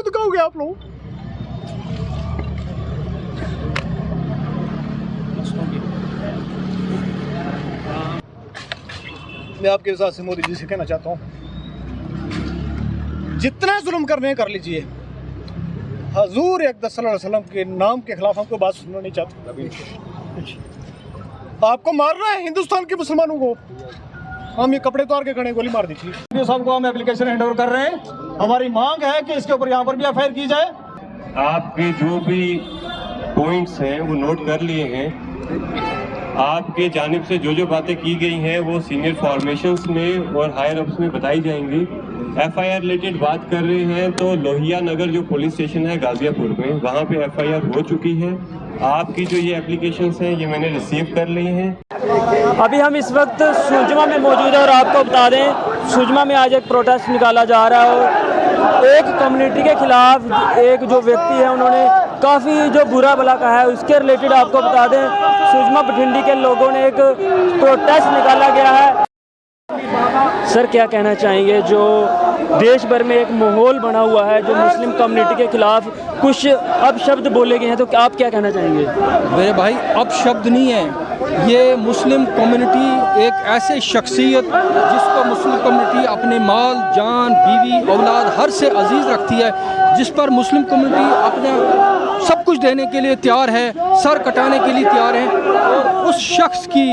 तो दिखाओगे आप लोग? मैं आपके साथ से मोदी जी से कहना चाहता हूँ, जितना जुल्म करने हैं कर लीजिए, हजूर अक़दस सल्लल्लाहु अलैहि वसल्लम के नाम के खिलाफ हमको बात सुनना नहीं चाहते। आपको मारना है हिंदुस्तान के मुसलमानों को, हम ये कपड़े उतार के खड़े, गोली मार दी थी। साहब को हम एप्लीकेशन हैंड ओवर कर रहे हैं। हमारी मांग है कि इसके ऊपर यहाँ पर भी एफआईआर की जाए। आपके जो भी पॉइंट्स हैं वो नोट कर लिए हैं। आपके जानिब से जो बातें की गई हैं वो सीनियर फॉर्मेशंस में और हायर अप्स में बताई जाएंगी। एफआईआर रिलेटेड बात कर रहे हैं तो लोहिया नगर जो पुलिस स्टेशन है गाजियापुर में, वहाँ पे एफआईआर हो चुकी है। आपकी जो ये एप्लीकेशंस हैं ये मैंने रिसीव कर ली हैं। अभी हम इस वक्त सुजमा में मौजूद हैं और आपको बता दें, सुजमा में आज एक प्रोटेस्ट निकाला जा रहा है और एक कम्युनिटी के खिलाफ एक जो व्यक्ति है उन्होंने काफ़ी जो बुरा भला कहा है, उसके रिलेटेड आपको बता दें सुजमा बठिंडी के लोगों ने एक प्रोटेस्ट निकाला गया है। सर क्या कहना चाहेंगे, जो देश भर में एक माहौल बना हुआ है जो मुस्लिम कम्युनिटी के खिलाफ कुछ अब शब्द बोले गए हैं, तो आप क्या कहना चाहेंगे? मेरे भाई अब शब्द नहीं है, ये मुस्लिम कम्युनिटी एक ऐसे शख्सियत जिसको मुस्लिम कम्युनिटी अपने माल जान बीवी औलाद हर से अजीज़ रखती है, जिस पर मुस्लिम कम्युनिटी अपने सब कुछ देने के लिए तैयार है, सर कटाने के लिए तैयार है, और उस शख्स की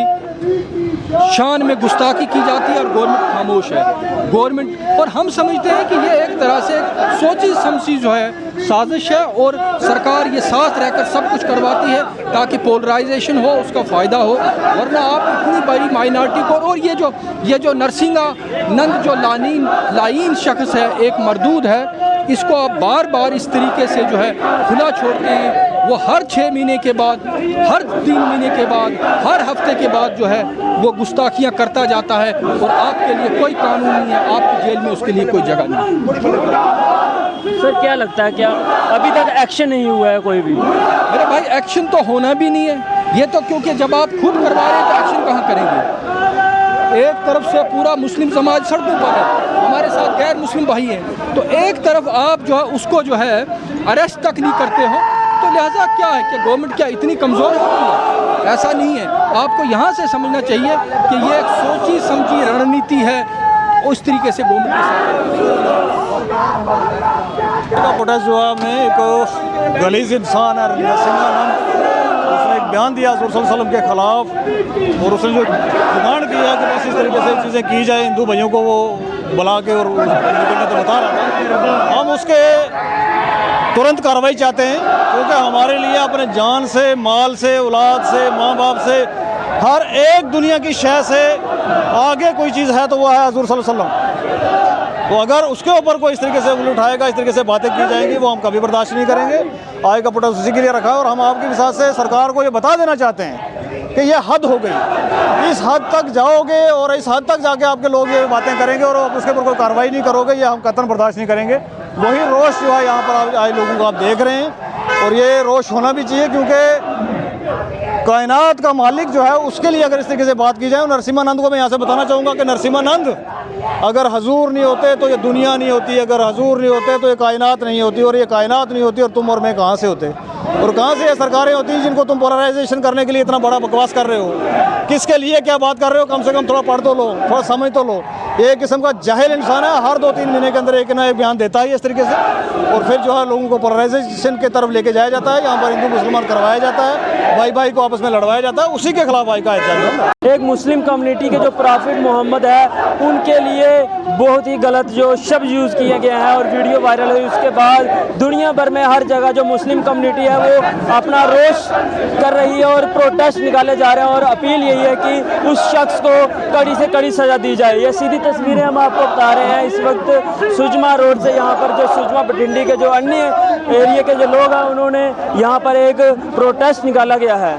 शान में गुस्ताखी की जाती है और गवर्नमेंट खामोश है। गवर्नमेंट, और हम समझते हैं कि ये एक तरह से सोची समझी जो है साजिश है और सरकार ये साथ रहकर सब कुछ करवाती है ताकि पोलराइजेशन हो, उसका फ़ायदा हो। वरना आप इतनी बड़ी माइनॉरिटी को, और ये जो नरसिंगा नंद जो लाइन शख्स है, एक मरदूद है, इसको आप बार बार इस तरीके से जो है खुला छोड़ते हैं। वो हर 6 महीने के बाद, हर 3 महीने के बाद, हर हफ्ते के बाद जो है वो गुस्ताखियाँ करता जाता है और आपके लिए कोई कानून नहीं है, आपकी जेल में उसके लिए कोई जगह नहीं। सर क्या लगता है, क्या अभी तक एक्शन नहीं हुआ है कोई भी? मेरे भाई एक्शन तो होना भी नहीं है, ये तो क्योंकि जब आप खुद करवा रहे हैं तो एक्शन कहाँ करेंगे? एक तरफ से पूरा मुस्लिम समाज सड़कों पर है, हमारे साथ गैर मुस्लिम भाई हैं, तो एक तरफ आप जो है उसको जो है अरेस्ट तक नहीं करते हो, तो लिहाजा क्या है कि गवर्नमेंट क्या इतनी कमज़ोर हो गई है? ऐसा नहीं है। आपको यहाँ से समझना चाहिए कि ये एक सोची समझी रणनीति है, उस तरीके से गवर्नमेंट के साथ प्रोटेस्ट जो है हमने एक गलीज इंसान है नरसिंगा नंद, उसने एक बयान दिया हज़ूर सल्लल्लाहु अलैहि वसल्लम के ख़िलाफ़, और उसने जो डिमांड किया कि बस इस तरीके से चीज़ें की जाए, हिंदू भाइयों को वो बुला के और तो बता रहा था, हम उसके तुरंत कार्रवाई चाहते हैं, क्योंकि हमारे लिए अपने जान से, माल से, औलाद से, माँ बाप से, हर एक दुनिया की शय से आगे कोई चीज़ है तो वो है हज़ूर सल्लल्लाहु अलैहि वसल्लम। तो अगर उसके ऊपर कोई इस तरीके से उंगली उठाएगा, इस तरीके से बातें की जाएंगी, वो हम कभी बर्दाश्त नहीं करेंगे। आगे का प्रोटेस्ट उसी के लिए रखा है, और हम आपके साथ से सरकार को ये बता देना चाहते हैं कि ये हद हो गई, इस हद तक जाओगे और इस हद तक जाके आपके लोग ये बातें करेंगे और आप उसके ऊपर कोई कार्रवाई नहीं करोगे, ये हम कतई बर्दाश्त नहीं करेंगे। वही रोष जो है यहाँ पर आए लोगों को आप देख रहे हैं, और ये रोष होना भी चाहिए, क्योंकि कायनात का मालिक जो है उसके लिए अगर इस तरीके से बात की जाए। नरसिम्हानंद को मैं यहाँ से बताना चाहूँगा कि नरसिम्हानंद अगर हजूर नहीं होते तो ये दुनिया नहीं होती, अगर हजूर नहीं होते तो ये कायनात नहीं होती, और ये कायनात नहीं होती और तुम और मैं कहाँ से होते, और कहाँ से ये सरकारें होती हैं जिनको तुम पोलराइजेशन करने के लिए इतना बड़ा बकवास कर रहे हो। किसके लिए क्या बात कर रहे हो? कम से कम थोड़ा पढ़ तो लो, थोड़ा समझ तो लो। एक किस्म का जाहिल इंसान है, हर 2-3 महीने के अंदर एक ना एक बयान देता है इस तरीके से, और फिर जो है लोगों को पोलराइजेशन की तरफ लेके जाया जाता है। यहाँ पर हिंदू मुसलमान करवाया जाता है, भाई भाई को आपस में लड़वाया जाता है, उसी के खिलाफ भाई का एहतजाज। एक मुस्लिम कम्युनिटी के जो प्रॉफिट मोहम्मद है उनके लिए बहुत ही गलत जो शब्द यूज़ किए गए हैं और वीडियो वायरल हुई, उसके बाद दुनिया भर में हर जगह जो मुस्लिम कम्युनिटी है वो अपना रोष कर रही है और प्रोटेस्ट निकाले जा रहे हैं, और अपील यही है कि उस शख्स को कड़ी से कड़ी सज़ा दी जाए। ये सीधी तस्वीरें हम आपको बता रहे हैं इस वक्त सुजमा रोड से। यहाँ पर जो सुजमा बठिंडी के जो अन्य एरिया के जो लोग हैं उन्होंने यहाँ पर एक प्रोटेस्ट निकाला गया है।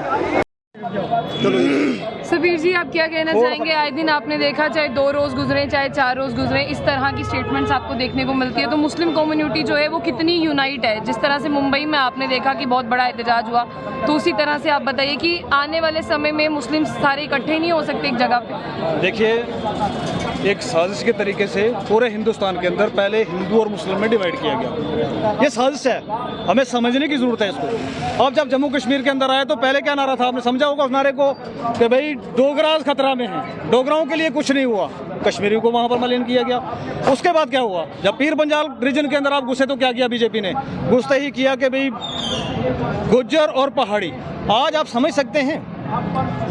सबीर जी, आप क्या कहना चाहेंगे? आए दिन आपने देखा, चाहे 2 रोज़ गुजरे चाहे 4 रोज़ गुजरे, इस तरह की स्टेटमेंट्स आपको देखने को मिलती है, तो मुस्लिम कम्युनिटी जो है वो कितनी यूनाइट है? जिस तरह से मुंबई में आपने देखा कि बहुत बड़ा एहतजाज हुआ, तो उसी तरह से आप बताइए कि आने वाले समय में मुस्लिम सारे इकट्ठे नहीं हो सकते एक जगह पे? देखिए, एक साजिश के तरीके से पूरे हिंदुस्तान के अंदर पहले हिंदू और मुस्लिम में डिवाइड किया गया। ये साजिश है, हमें समझने की ज़रूरत है इसको। अब जब जम्मू कश्मीर के अंदर आए तो पहले क्या नारा था, आपने समझा होगा उस नारे को कि भाई डोगराज खतरा में हैं, डोगराओं के लिए कुछ नहीं हुआ, कश्मीरियों को वहाँ पर मलिन किया गया। उसके बाद क्या हुआ, जब पीर पंजाल रीजन के अंदर आप घुसे तो क्या किया बीजेपी ने, घुसते ही किया कि भाई गुज्जर और पहाड़ी। आज आप समझ सकते हैं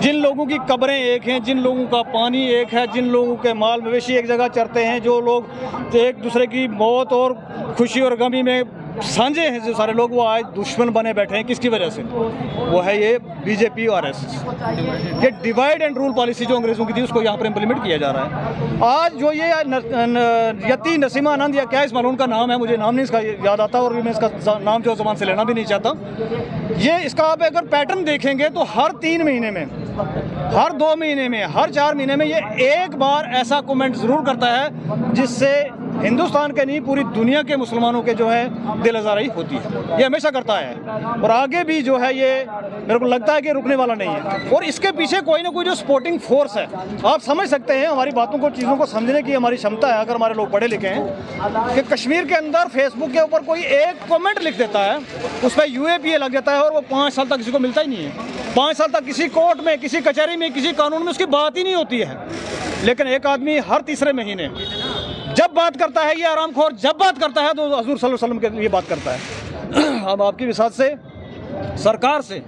जिन लोगों की कब्रें एक हैं, जिन लोगों का पानी एक है, जिन लोगों के माल मवेशी एक जगह चरते हैं, जो लोग एक दूसरे की मौत और खुशी और गमी में साझे हैं, जो सारे लोग, वो आज दुश्मन बने बैठे हैं। किसकी वजह से? वो है ये बीजेपी और आरएसएस। ये डिवाइड एंड रूल पॉलिसी जो अंग्रेज़ों की थी उसको यहाँ पर इम्प्लीमेंट किया जा रहा है। आज जो ये यति नसीमा आनंद या क्या इस मालूम का नाम है, मुझे नाम नहीं इसका याद आता और मैं इसका नाम जो ज़बान से लेना भी नहीं चाहता। ये इसका आप अगर पैटर्न देखेंगे तो हर 3 महीने में, हर 2 महीने में, हर 4 महीने में ये एक बार ऐसा कमेंट ज़रूर करता है जिससे हिंदुस्तान के नहीं पूरी दुनिया के मुसलमानों के जो है दिल आज़ारी होती है। ये हमेशा करता है और आगे भी जो है ये मेरे को लगता है कि रुकने वाला नहीं है। और इसके पीछे कोई ना कोई जो सपोर्टिंग फोर्स है, आप समझ सकते हैं हमारी बातों को, चीज़ों को समझने की हमारी क्षमता है अगर हमारे लोग पढ़े लिखे हैं, कि कश्मीर के अंदर फेसबुक के ऊपर कोई एक कमेंट लिख देता है, उस पर UAPA लग जाता है और वो 5 साल तक किसी को मिलता ही नहीं है। 5 साल तक किसी कोर्ट में, किसी कचहरी में, किसी कानून में उसकी बात ही नहीं होती है। लेकिन एक आदमी हर तीसरे महीने जब बात करता है, ये आरामखोर जब बात करता है तो हजूर सल्लल्लाहु अलैहि वसल्लम के लिए बात करता है। हम आपकी विसात से, सरकार से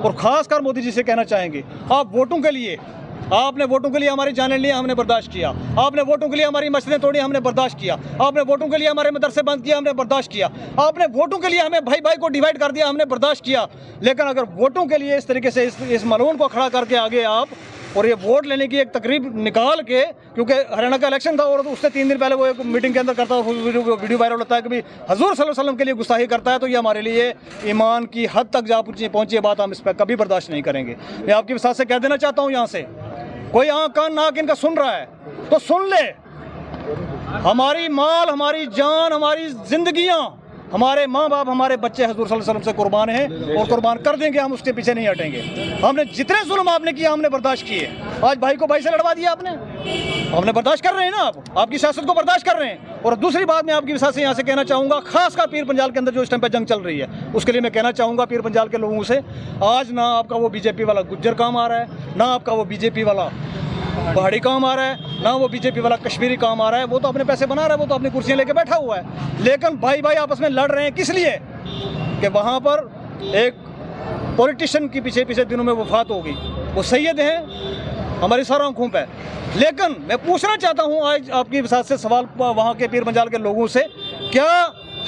और ख़ासकर मोदी जी से कहना चाहेंगे, आप वोटों के लिए, आपने वोटों के लिए हमारी जानें ली, हमने बर्दाश्त किया। आपने वोटों के लिए हमारी मस्जिदें तोड़ी, हमने बर्दाश्त किया। आपने वोटों के लिए हमारे मदरसे बंद किया, हमने बर्दाश्त किया। आपने वोटों के लिए हमें भाई भाई को डिवाइड कर दिया, हमने बर्दाश्त किया। लेकिन अगर वोटों के लिए इस तरीके से इस मलून को खड़ा करके आगे आप और ये वोट लेने की एक तकरीब निकाल के, क्योंकि हरियाणा का इलेक्शन था और उससे 3 दिन पहले वो एक मीटिंग के अंदर करता है, वीडियो वायरल होता है कि भाई हजूर सल्लल्लाहु अलैहि वसल्लम के लिए गुस्ताखी करता है, तो ये हमारे लिए ईमान की हद तक जा पहुंची है बात, हम इस पर कभी बर्दाश्त नहीं करेंगे। मैं आपकी विसात से कह देना चाहता हूँ, यहाँ से कोई आँख कान नाक इनका सुन रहा है तो सुन ले, हमारी माल, हमारी जान, हमारी जिंदगियाँ, हमारे माँ बाप, हमारे बच्चे हजूर सल्लल्लाहु अलैहि वसल्लम से कुर्बान हैं और कुर्बान कर देंगे, हम उसके पीछे नहीं हटेंगे। हमने जितने जुल्म आपने किया हमने बर्दाश्त किए। आज भाई को भाई से लड़वा दिया आपने, हमने बर्दाश्त कर रहे हैं ना, आप आपकी सियासत को बर्दाश्त कर रहे हैं। और दूसरी बात मैं आपकी विसात से यहाँ से कहना चाहूँगा, खासकर पीर पंजाल के अंदर जो इस टाइम पर जंग चल रही है, उसके लिए मैं कहना चाहूँगा पीर पंजाल के लोगों से, आज ना आपका वो बीजेपी वाला गुज्जर काम आ रहा है, ना आपका वो बीजेपी वाला पहाड़ी काम आ रहा है, ना वो बीजेपी वाला कश्मीरी काम आ रहा है। वो तो अपने पैसे बना रहा है, वो तो अपनी कुर्सियां लेके बैठा हुआ है। लेकिन भाई भाई आपस में लड़ रहे हैं किस लिए? कि वहाँ पर एक पॉलिटिशियन की पीछे दिनों में वफात हो गई, वो सैयद हैं हमारी सर आँखों पे। लेकिन मैं पूछना चाहता हूँ आज आपकी विसात से सवाल वहाँ के पीर पंजाल के लोगों से, क्या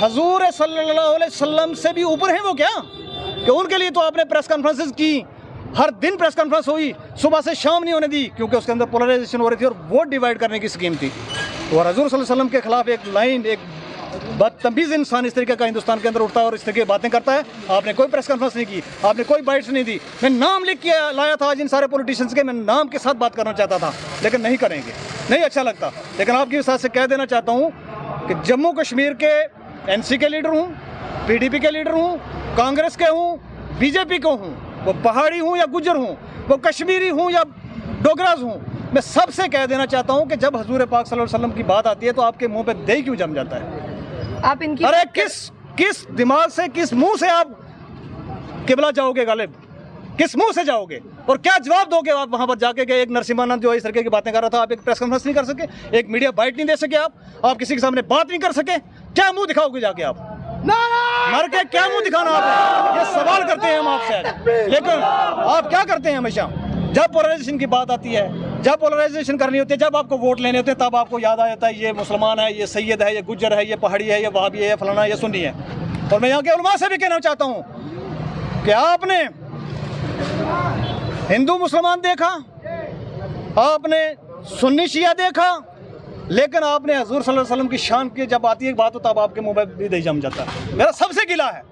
हजूर सल्लल्लाहु अलैहि वसल्लम से भी ऊपर हैं वो क्या? कि उनके लिए तो आपने प्रेस कॉन्फ्रेंसेस की, हर दिन प्रेस कॉन्फ्रेंस हुई, सुबह से शाम नहीं होने दी, क्योंकि उसके अंदर पोलराइजेशन हो रही थी और वोट डिवाइड करने की स्कीम थी। और हजूर सल्लल्लाहु अलैहि वसल्लम के खिलाफ एक लाइन, एक बदतमीज़ इंसान इस तरीके का हिंदुस्तान के अंदर उठता है और इस तरीके की बातें करता है। आपने कोई प्रेस कॉन्फ्रेंस नहीं की, आपने कोई बाइट्स नहीं दी। मैं नाम लिख के लाया था आज इन सारे पॉलिटिशियंस के, मैं नाम के साथ बात करना चाहता था, लेकिन नहीं करेंगे, नहीं अच्छा लगता। लेकिन आपकी विसात से कह देना चाहता हूँ कि जम्मू कश्मीर के NC के लीडर हूँ, PDP के लीडर हूँ, कांग्रेस के हूँ, BJP को हूँ, वो पहाड़ी हूँ या गुज्जर हूँ, वो कश्मीरी हूँ या डोगराज हूँ, मैं सबसे कह देना चाहता हूँ कि जब हजूर पाक सल्लल्लाहु अलैहि वसल्लम की बात आती है तो आपके मुंह पे दही क्यों जम जाता है? आप इनकी अरे किस दिमाग से, किस मुंह से आप किबला जाओगे गालिब? किस मुंह से जाओगे और क्या जवाब दोगे आप वहाँ पर जाके? कि एक नरसिम्हानंद जो इस तरीके की बातें कर रहा था, आप एक प्रेस कॉन्फ्रेंस नहीं कर सके, एक मीडिया बाइट नहीं दे सके, आप किसी के सामने बात नहीं कर सके, क्या मुंह दिखाओगे जाके? आप मर के क्या मुंह दिखाना आपने? ये सवाल करते हैं हम आपसे। लेकिन आप क्या करते हैं हमेशा? जब पोलराइजेशन की बात आती है, जब पोलराइजेशन करनी होती है, जब आपको वोट लेने होते हैं, तब आपको याद आ जाता है ये मुसलमान है, ये सैयद है, ये गुज्जर है, ये पहाड़ी है, ये वहाबी है, ये फलाना है, ये सुन्नी है। और मैं यहाँ के उलमा से भी कहना चाहता हूँ कि आपने हिंदू मुसलमान देखा, आपने सुन्नी शिया देखा, लेकिन आपने हजूर सल्लल्लाहु अलैहि वसल्लम की शान की जब आती है बात, तो तब आपके मुंह में भी दही जम जाता है। मेरा सबसे गिला है,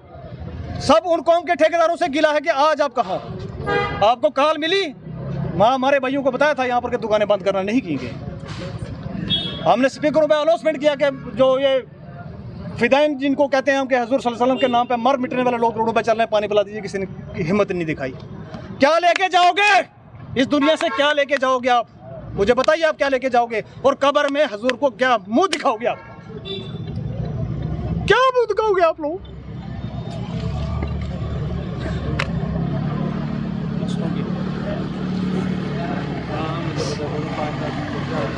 सब उन कौम के ठेकेदारों से गिला है कि आज आप कहाँ? आपको कॉल मिली, माँ हमारे भाइयों को बताया था यहाँ पर कि दुकानें बंद करना नहीं की गई। हमने स्पीकरों पर अनाउंसमेंट किया कि जो ये फिदाइन जिनको कहते हैं हम, कि हजूर सल्लल्लाहु अलैहि वसल्लम के नाम पे मर मिटने वाले लोग रोडों पे चल रहे हैं, पानी पिला दीजिए, किसी ने हिम्मत नहीं दिखाई। क्या लेके जाओगे इस दुनिया से? क्या लेके जाओगे आप? मुझे बताइए आप क्या लेके जाओगे, और कब्र में हजूर को क्या मुंह दिखाओगे आप, क्या मुंह दिखाओगे आप लोग?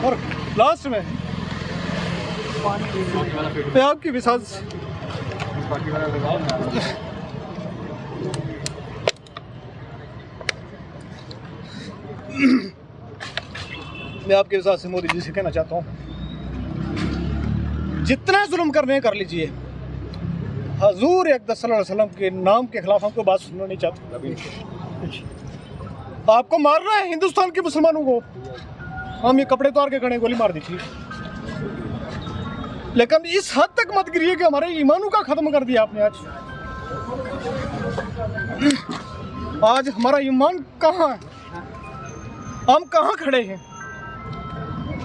और लास्ट में मैं आपकी विसात मैं आपके हिसाब से मोदी जी से कहना चाहता हूँ, जितना जुल्म करने कर लीजिए, हजूर अक़दस सल्लल्लाहु अलैहि वसल्लम के नाम के खिलाफ हमको बात सुनना नहीं चाहते। आपको मारना है हिंदुस्तान के मुसलमानों को, हम ये कपड़े उतार के खड़े गोली मार दीजिए, लेकिन इस हद तक मत गिरिए कि हमारे ईमानों का खत्म कर दिया आपने। आज हमारा ईमान कहाँ है, हम कहाँ खड़े हैं?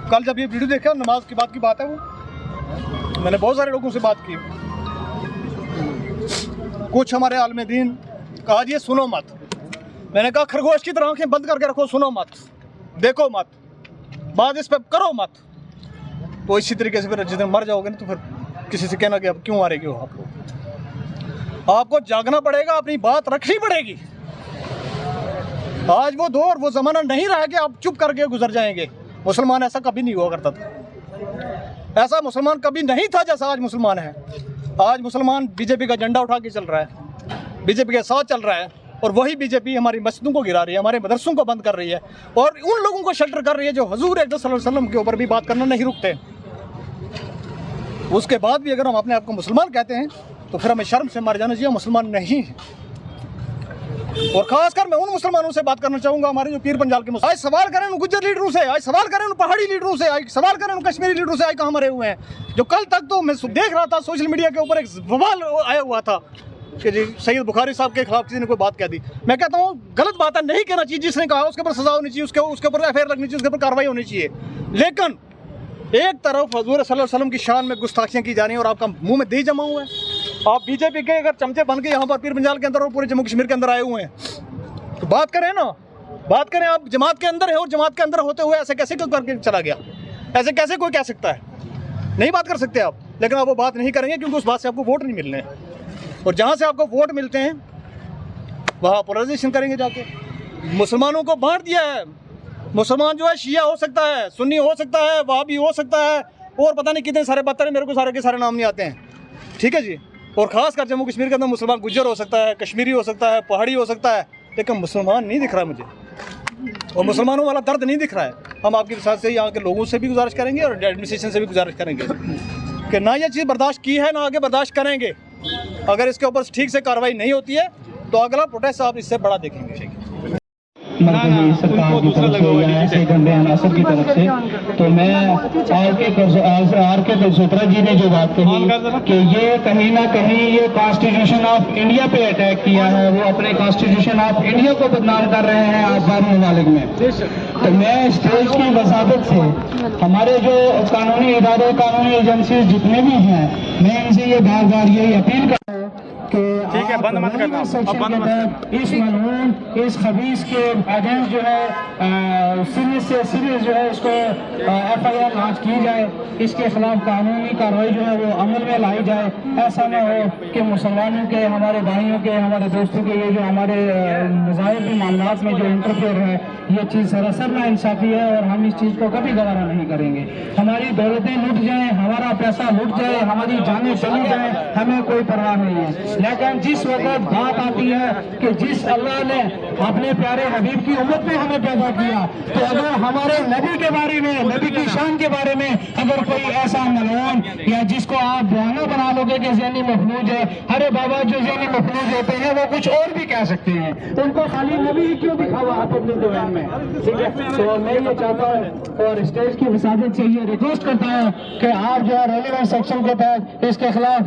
कल जब ये वीडियो देखा, नमाज की बात है वो, मैंने बहुत सारे लोगों से बात की, कुछ हमारे आलिम दीन कहा जी सुनो मत, मैंने कहा खरगोश की तरह आंखें बंद करके रखो, सुनो मत, देखो मत, बात इस पे करो मत। तो इसी तरीके से फिर जिस दिन मर जाओगे ना, तो फिर किसी से कहना कि अब क्यों मारेगी हो आप लोग, आपको जागना पड़ेगा, अपनी बात रखनी पड़ेगी। आज वो दौर वो ज़माना नहीं रहा कि आप चुप करके गुजर जाएंगे। मुसलमान ऐसा कभी नहीं हुआ करता था, ऐसा मुसलमान कभी नहीं था जैसा आज मुसलमान है। आज मुसलमान बीजेपी का झंडा उठा के चल रहा है, बीजेपी के साथ चल रहा है, और वही बीजेपी हमारी मस्जिदों को गिरा रही है, हमारे मदरसों को बंद कर रही है, और उन लोगों को शेल्टर कर रही है जो हजूर अक़दस सल्लल्लाहु अलैहि वसल्लम के ऊपर भी बात करना नहीं रुकते। उसके बाद भी अगर हम अपने आप को मुसलमान कहते हैं तो फिर हमें शर्म से मर जाना चाहिए, मुसलमान नहीं है। और खासकर मैं उन मुसलमानों से बात करना चाहूँगा, हमारे जो पीर पंजाल के मुसलमान, आज सवाल करें उन गुज्जर लीडरों से, आज सवाल करें उन पहाड़ी लीडरों से, आज सवाल करें उन कश्मीरी लीडरों से, आज कहाँ मरे हुए हैं। जो कल तक तो मैं देख रहा था सोशल मीडिया के ऊपर एक बवाल आया हुआ था कि जी सैयद बुखारी साहब के खिलाफ किसी ने कोई बात कह दी। मैं कहता हूँ गलत बात है, नहीं कहना चाहिए, जिसने कहा उसके ऊपर सजा होनी चाहिए, उसके ऊपर एफआईआर लगनी चाहिए, उसके ऊपर कार्रवाई होनी चाहिए। लेकिन एक तरफ हजूर सल्लल्लाहु अलैहि वसल्लम की शान में गुस्ताखियाँ की जा रही हैं और आपका मुंह में दही जमा हुआ है। आप बीजेपी के अगर चमचे बन के यहाँ पर पीर पंजाल के अंदर और पूरे जम्मू कश्मीर के अंदर आए हुए हैं तो बात करें ना, बात करें। आप जमात के अंदर है और जमात के अंदर होते हुए ऐसे कैसे क्यों करके चला गया, ऐसे कैसे कोई कह सकता है? नहीं बात कर सकते आप, लेकिन आप वो बात नहीं करेंगे क्योंकि उस बात से आपको वोट नहीं मिलने हैं, और जहाँ से आपको वोट मिलते हैं वहाँ पोलराइजेशन करेंगे जाके। मुसलमानों को बांट दिया है, मुसलमान जो है शिया हो सकता है, सुन्नी हो सकता है, वहाबी हो सकता है, और पता नहीं कितने सारे बदतर हैं, मेरे को सारे के सारे नाम नहीं आते हैं, ठीक है जी। और ख़ासकर जम्मू कश्मीर के अंदर मुसलमान गुज्जर हो सकता है, कश्मीरी हो सकता है, पहाड़ी हो सकता है, लेकिन मुसलमान नहीं दिख रहा है मुझे, और मुसलमानों वाला दर्द नहीं दिख रहा है। हम आपके साथ से यहाँ के लोगों से भी गुजारिश करेंगे और एडमिनिस्ट्रेशन से भी गुजारिश करेंगे कि ना ये चीज़ बर्दाश्त की है, ना आगे बर्दाश्त करेंगे। अगर इसके ऊपर ठीक से कार्रवाई नहीं होती है तो अगला प्रोटेस्ट आप इससे बड़ा देखेंगे। मरकज़ी सरकार की तरफ से या ऐसे गंदे अनासर की तरफ से। तो मैं आर के कलसोत्रा जी ने जो बात कही कि ये कहीं ना कहीं ये कॉन्स्टिट्यूशन ऑफ इंडिया पे अटैक किया है, वो अपने कॉन्स्टिट्यूशन ऑफ इंडिया को बदनाम कर रहे हैं आज़ाद ममालिक में। तो मैं स्टेज की वजाहत से हमारे जो कानूनी इदारे, कानूनी एजेंसी जितने भी हैं, मैं इनसे ये बार बार यही अपील कर रहा हूँ कि ठीक है, बंद मत करना, इस मलून इस खबीस के अगेंस्ट जो है सीरियस से सीरियस जो है इसको एफआईआर लॉन्च की जाए, इसके खिलाफ कानूनी कार्रवाई जो है वो अमल में लाई जाए। ऐसा न हो कि मुसलमानों के, हमारे भाइयों के, हमारे दोस्तों के ये जो हमारे मज़ाहिरी मामलात में जो इंटरफेयर है, ये चीज़ सरासर नाइंसाफ़ी है और हम इस चीज़ को कभी गवारा नहीं करेंगे। हमारी दौलतें लुट जाएँ, हमारा पैसा लुट जाए, हमारी जानें चली जाएँ, हमें कोई परवाह नहीं है। लेकिन जिस वक्त बात आती है कि जिस अल्लाह ने अपने प्यारे हबीब की उम्मत में हमें पैदा किया, तो अगर हमारे नबी के बारे में, नबी की शान के बारे में अगर कोई ऐसा मलून या जिसको आप बहाना बना लोगे कि ज़हनी मफलूज है, अरे बाबा जो ज़हनी मफलूज होते हैं वो कुछ और भी कह सकते हैं, तो उनको खाली नबी ही क्यों दिखावा आप अपनी दीवान में, ठीक है। तो मैं ये चाहता हूँ और स्टेज की वसादत से ये रिक्वेस्ट करता हूँ कि आप जो है रेलिवेंट सेक्शन के तहत इसके खिलाफ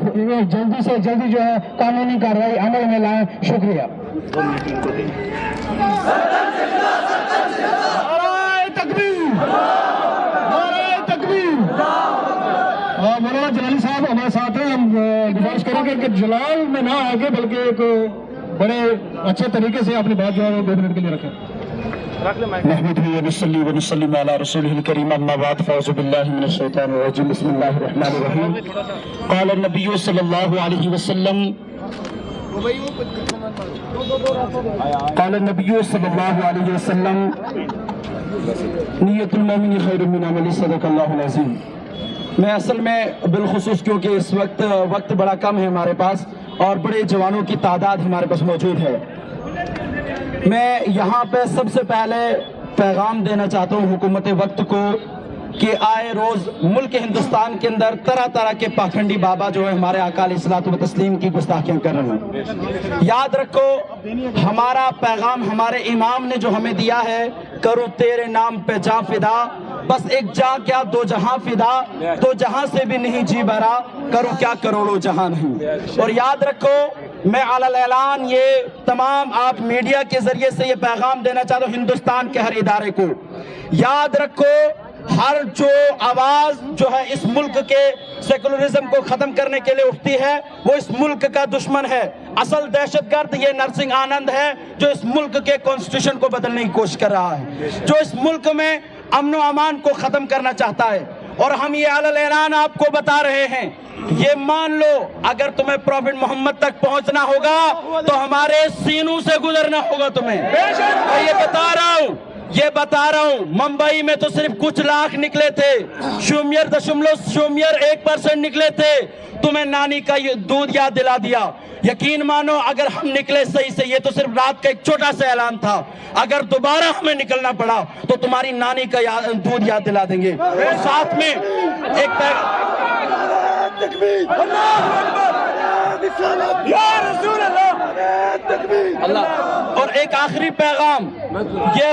जल्दी से जल्दी जो है कानूनी कार्रवाई अमल में लाएं। शुक्रिया। मौलाना जलाली साहब हमारे साथ हैं, हम गुजारिश करेंगे कि जलाल में ना आगे बल्कि एक बड़े अच्छे तरीके से अपनी बात जो है 2 मिनट के लिए रखें। نحمده ونصلي ونسلم على رسوله الكريم اما بعد فاعوذ بالله من الشيطان الرجيم بسم الله الرحمن الرحيم قال النبي صلى الله عليه وسلم قال النبي صلى الله عليه وسلم نیت المومن خیر من عمل صدق اللہ العظیم. میں اصل میں بالخصوص کیونکہ اس وقت بڑا کم ہے ہمارے پاس اور بڑے جوانوں کی تعداد ہمارے پاس موجود ہے، میں یہاں پہ سب سے پہلے پیغام دینا چاہتا ہوں حکومت وقت کو کہ آئے روز ملک ہندوستان کے اندر طرح طرح کے پاکھنڈی بابا جو ہے ہمارے آقا علیہ الصلوۃ والتسلیم کی گستاخیاں کر رہے ہیں. یاد رکھو ہمارا پیغام ہمارے امام نے جو ہمیں دیا ہے، کرو تیرے نام پہ جاں فدا، بس ایک جاں کیا دو جہاں فدا، دو جہاں سے بھی نہیں جی بھرا، کرو کیا کروڑوں جہاں نہیں. اور یاد رکھو میں علی الاعلان یہ تمام آپ میڈیا کے ذریعے سے یہ پیغام دینا چاہتا ہوں ہندوستان کے ہر ادارے کو، یاد رکھو ہر جو آواز جو ہے اس ملک کے سیکولرزم کو ختم کرنے کے لیے اٹھتی ہے وہ اس ملک کا دشمن ہے. اصل دہشت گرد یہ نرسنگ آنند ہے جو اس ملک کے کانسٹیٹیوشن کو بدلنے کی کوشش کر رہا ہے، جو اس ملک میں امن و امان کو ختم کرنا چاہتا ہے. اور ہم یہ علی الاعلان آپ کو بتا رہے ہیں، یہ مان لو اگر تمہیں پروفٹ محمد تک پہنچنا ہوگا تو ہمارے سینوں سے گزرنا ہوگا تمہیں. اور یہ بتا رہا ہوں ممبئی میں تو صرف کچھ لاکھ نکلے تھے، 0.01% نکلے تھے، تمہیں نانی کا یہ دودھ یاد دلا دیا. یقین مانو اگر ہم نکلے صحیح سے، یہ تو صرف رات کا ایک چھوٹا سا اعلان تھا، اگر دوبارہ ہمیں نکلنا پڑا تو تمہاری نانی کا دودھ یاد دلا دیں گے. اور ساتھ میں ایک اور ایک آخری پیغام، یہ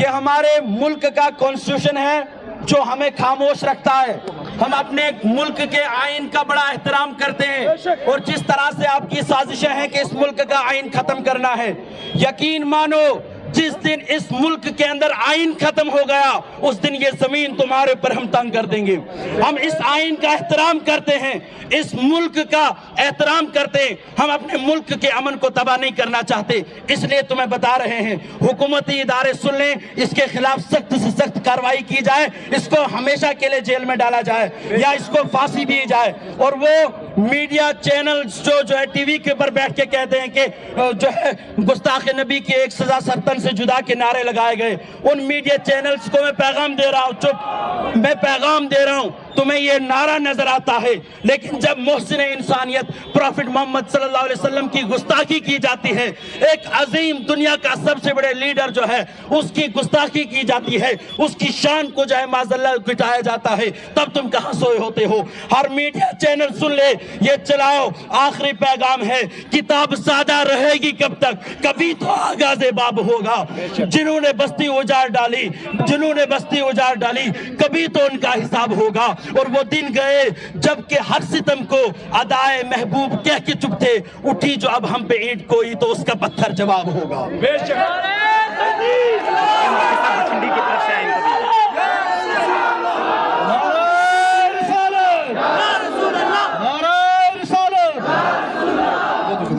ہمارے ملک کا کانسٹیٹیوشن ہے جو ہمیں خاموش رکھتا ہے. ہم اپنے ملک کے آئین کا بڑا احترام کرتے ہیں اور جس طرح سے آپ کی سازشیں ہیں کہ اس ملک کا آئین ختم کرنا ہے، یقین مانو جس دن اس ملک کے اندر آئین ختم ہو گیا اس دن یہ زمین تمہارے اوپر ہم تنگ کر دیں گے. ہم اس آئین کا احترام کرتے ہیں، اس ملک کا احترام کرتے ہیں، ہم اپنے ملک کے امن کو تباہ نہیں کرنا چاہتے. اس لیے تمہیں بتا رہے ہیں حکومتی ادارے سن لیں، اس کے خلاف سخت سے سخت کارروائی کی جائے، اس کو ہمیشہ کے لیے جیل میں ڈالا جائے یا اس کو پھانسی دی جائے. اور وہ میڈیا چینلز جو ہے ٹی وی کے اوپر بیٹھ کے کہتے ہیں کہ جو ہے گستاخ نبی کی ایک سزا سرطن سے جدا کے نعرے لگائے گئے، ان میڈیا چینلز کو میں پیغام دے رہا ہوں، میں پیغام دے رہا ہوں تمہیں یہ نعرہ نظر آتا ہے، لیکن جب محسن انسانیت پروفٹ محمد صلی اللہ علیہ وسلم کی گستاخی کی جاتی ہے، ایک عظیم دنیا کا سب سے بڑے لیڈر جو ہے اس کی گستاخی کی جاتی ہے، اس کی شان کو جو ہے معاذ اللہ گٹایا جاتا ہے، تب تم کہاں سوئے ہوتے ہو؟ ہر میڈیا چینل سن لے، یہ چلاؤ. آخری پیغام ہے، کتاب سادہ رہے گی کب تک؟ کبھی تو آغاز باب ہوگا. جنہوں نے بستی اجاڑ ڈالی کبھی تو ان کا حساب ہوگا. اور وہ دن گئے جب کہ ہر ستم کو ادائے محبوب کہہ کے چپ تھے، اٹھی جو اب ہم پہ اینٹ کوئی تو اس کا پتھر جواب ہوگا.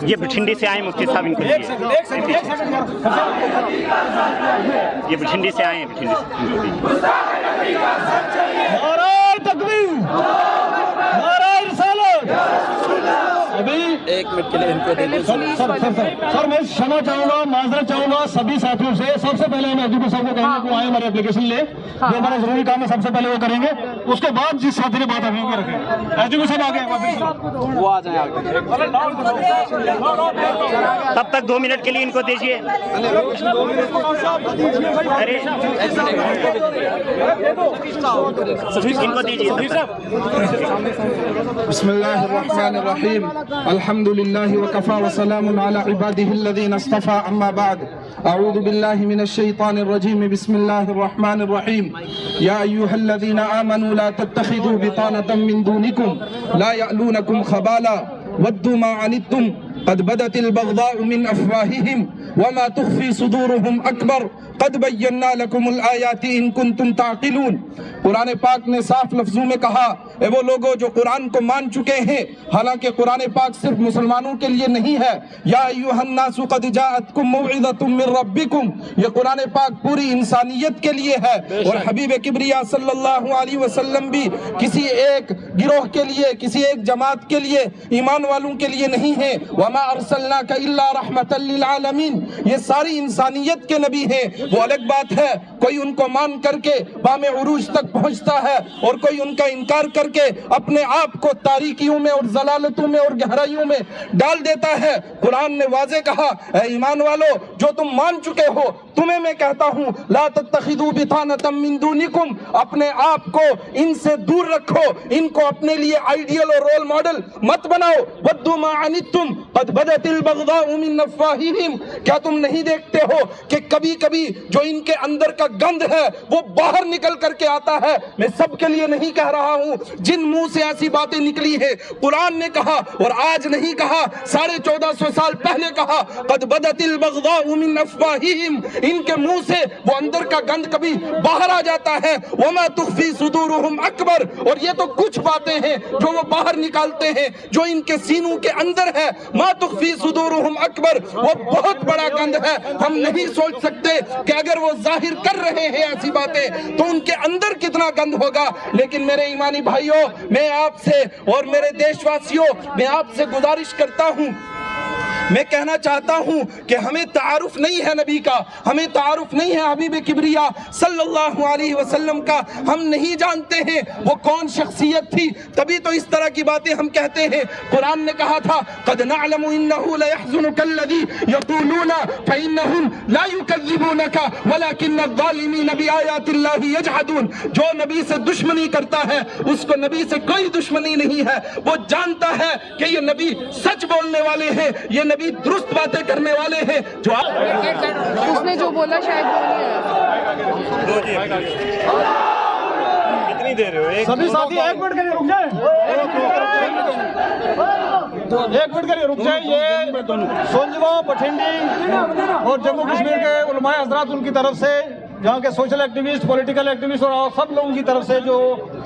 یہ بٹھنڈی سے آئے مفتی صاحب، ان کو یہ بٹھنڈی سے آئے ہیں، بٹھنڈی سے. ایک منٹ کے لیے ان کو دے دیں. سر میں क्षमा چاہوں گا، معذرت چاہوں گا سبھی ساتھیوں سے. سب سے پہلے ہم ایجوکیشن صاحب کو کہیں گے کہ وہ آئے ہمارے اپلیکیشن لے، جو ہمارا ضروری کام ہے سب سے پہلے وہ کریں گے، اس کے بعد جس ساتھی نے بات ابھی رکھیں. ایجوکیشن آگے وہ آ جائیں آگے. تب تک 2 منٹ کے لیے ان کو دیجیے. ان کو دیجیے. بسم اللہ الرحمن الرحیم، الحمد للہ وکفا وسلام علی عباده الذین اصطفى، اما بعد، اعوذ باللہ من الشیطان الرجیم، بسم اللہ الرحمن الرحیم. یا ایہا الذین آمنوا لا تتخذوا بطانة من دونکم لا یألونکم خبالا ودوا ما عنتم قد بدت البغضاء من افواہہم وما تخفی صدورہم اکبر قد بینا لکم الآیات ان کنتم تعقلون. قرآن پاک نے صاف لفظوں میں کہا، वो लोगों जो कुरान को मान चुके हैं। हालांकि कुरान पाक सिर्फ मुसलमानों के लिए नहीं है। या अय्युहन्नासु क़द जाअतकुम मौइज़तुम मिर रब्बिकुम, ये कुरान पाक पूरी इंसानियत के लिए है। और हबीब किबरिया सल्लल्लाहु अलैहि वसल्लम भी किसी एक गिरोह के लिए, किसी एक जमात के लिए, ईमान वालों के लिए नहीं है। वमा अरसलनाका इल्ला रहमतल लिल आलमीन, ये सारी इंसानियत के नबी हैं। वो अलग बात है कोई उनको मान करके बामे उरूज तक पहुंचता है और कोई उनका इनकार करके अपने आप को तारीकियों में और जलालतों में और गहराइयों में डाल देता है। कुरान ने वाज़े कहा, ऐ ईमान वालो जो तुम मान चुके हो, तुम्हें मैं कहता हूं ला तत्तखिदू बितानतम मिन दूनिकुम, अपने आप को इनसे दूर रखो, इनको अपने लिए आइडियल और रोल मॉडल मत बनाओ। वद्दू मा अनित्तुम क़द बदतिल बग़दाउ मिन अफ़वाहिहिम, क्या तुम नहीं देखते हो कि कभी कभी जो इनके अंदर का गंद है वो बाहर निकल करके आता है। मैं सबके लिए नहीं कह रहा हूं, जिन मुंह से ऐसी बातें निकली है कुरान ने कहा और आज नहीं कहा, 1450 साल पहले कहा, क़द बदतिल बग़दाउ मिन अफ़वाहिहिम, इनके मुंह से वो अंदर का गंद कभी बाहर आ जाता है। वमा तुख़फ़ी सुदूरुहुम अकबर, और ये तो कुछ बातें हैं जो वो बाहर निकालते हैं, जो इनके सीनों के अंदर है। मा तुख़फ़ी सुदूरुहुम अकबर, वो बहुत बड़ा गंद है। हम नहीं सोच सकते कि अगर वो जाहिर कर रहे हैं ऐसी बातें तो उनके अंदर कितना गंद होगा। लेकिन मेरे ईमानी भाइयों, मैं आपसे और मेरे देशवासियों, मैं आपसे गुजारिश करता हूं, मैं कहना चाहता हूं कि हमें तारुफ नहीं है नबी का, हमें तारुफ नहीं है हबीब किबरिया सल्लल्लाहु अलैहि वसल्लम का। हम नहीं जानते हैं वो कौन शख्सियत थी, तभी तो इस तरह की बातें हम कहते हैं। कुरान ने कहा था, क़द नअलमु इन्नहु लयहज़ुनुकल्लज़ी यक़ूलूना फ़इन्नहुम ला युकज़्ज़िबूनका वलाकिन्नज़-ज़ालिमीन बिआयातिल्लाहि यजहदून। जो नबी से दुश्मनी करता है उसको नबी से कोई दुश्मनी नहीं है। वो जानता है कि ये नबी सच बोलने वाले हैं, ये नबी दुरुस्त बातें करने वाले हैं। जो उसने जो बोला शायद कितनी देर हो? सभी साथी एक मिनट के लिए रुक जाए, एक मिनट के लिए रुक जाए। ये सोनजवा, बठिंडी और जम्मू कश्मीर के उलमाए हज़रात उनकी तरफ से, यहाँ के सोशल एक्टिविस्ट, पॉलिटिकल एक्टिविस्ट और सब लोगों की तरफ से जो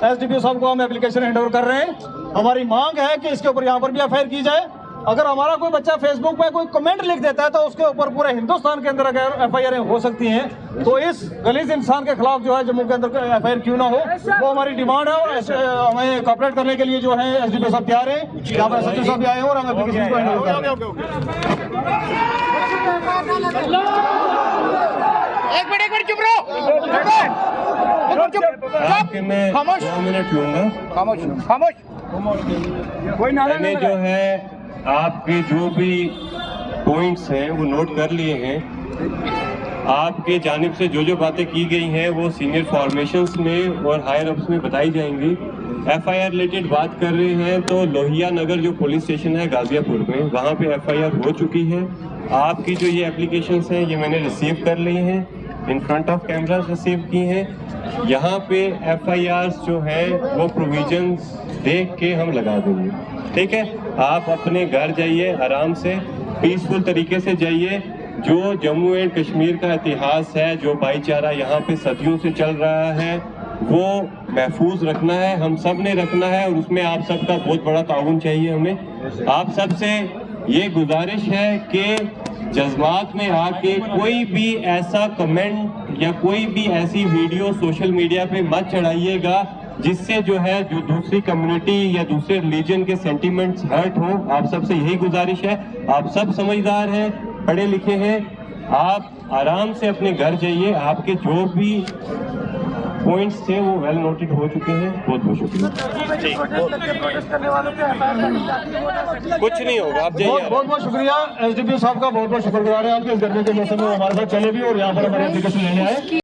एसडीपीओ साहब को हम एप्लीकेशन हैंड ओवर कर रहे हैं, हमारी मांग है कि इसके ऊपर यहाँ पर भी एफआईआर की जाए। अगर हमारा कोई बच्चा फेसबुक पे कोई कमेंट लिख देता है तो उसके ऊपर पूरे हिंदुस्तान के अंदर अगर एफआईआर हो सकती हैं, तो इस गलीज इंसान के खिलाफ जो है जम्मू के अंदर एफआईआर क्यों ना हो, वो हमारी डिमांड है। और हमें कॉपरेट करने के लिए जो है एसडीपीओ साहब तैयार है, यहाँ पर सचिव साहब भी आए हैं और हम एप्लीकेशन को हैंड ओवर कर रहे हैं। एक मिनट चुप रहो, आपके मैं 2 मिनट लूंगा। खामोश। मैंने जो है आपके जो भी पॉइंट्स हैं वो नोट कर लिए हैं। आपके जानिब से जो बातें की गई हैं वो सीनियर फॉर्मेशंस में और हायर अप्स में बताई जाएंगी। एफआईआर रिलेटेड बात कर रहे हैं तो लोहिया नगर जो पुलिस स्टेशन है गाजियापुर में, वहाँ पे एफआईआर हो चुकी है। आपकी जो ये एप्लीकेशंस हैं ये मैंने रिसीव कर ली हैं, in front of camera receive की हैं। यहाँ पे एफआईआर्स जो है वो प्रोविजंस देख के हम लगा देंगे, ठीक है। आप अपने घर जाइए, आराम से पीसफुल तरीके से जाइए। जो जम्मू एंड कश्मीर का इतिहास है, जो भाईचारा यहाँ पे सदियों से चल रहा है, वो महफूज रखना है, हम सब ने रखना है और उसमें आप सबका बहुत बड़ा ताउन चाहिए हमें। आप सबसे ये गुजारिश है कि जज्बात में आके कोई भी ऐसा कमेंट या कोई भी ऐसी वीडियो सोशल मीडिया पे मत चढ़ाइएगा जिससे जो है जो दूसरी कम्युनिटी या दूसरे रिलीजन के सेंटिमेंट्स हर्ट हो। आप सबसे यही गुजारिश है, आप सब समझदार हैं, पढ़े लिखे हैं, आप आराम से अपने घर जाइए। आपके जो भी पॉइंट्स थे वो वेल नोटेड हो चुके हैं। बहुत बहुत शुक्रिया। कुछ नहीं होगा, आप जाइए। बहुत बहुत शुक्रिया एसडीपीओ साहब का, बहुत बहुत शुक्रगुजार है आपके इस गर्मी के मौसम में हमारे साथ चले भी और यहाँ पर हमारे एप्लीकेशन लेने आए।